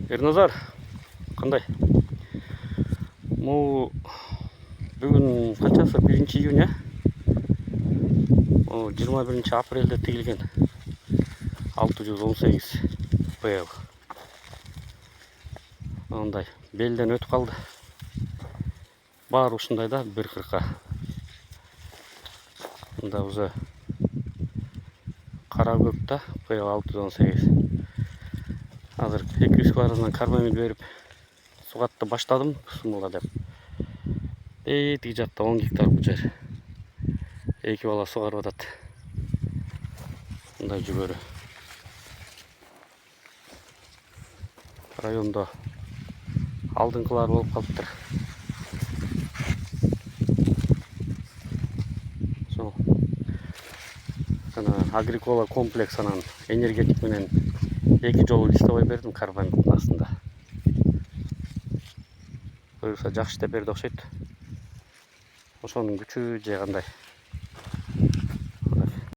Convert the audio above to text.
Ерназар, қандай? Бүгін қаншасы? 1 июнь, 21 апрельде тігілген 618 ПЛ. Ондай белден өтіп қалды. Бар ұшындай да 1.40-қа. Онда уже қара көкті ПЛ 618. Азыр 200 квадратынан карбамид беріп суғатты баштадым сумыла деп. Тиги жатта 10 гектар бұл жер. 2 бала суғарып атат. Мындай жүгөрү. Районда алдыңғылар болып қалыптыр. Сол. Агрикола комплекс анан энергетик менен 2 жолу листовой бердим карбамидтин астында. Буюрса жакшы деп берди окшойт. Ошонун күчү же кандай?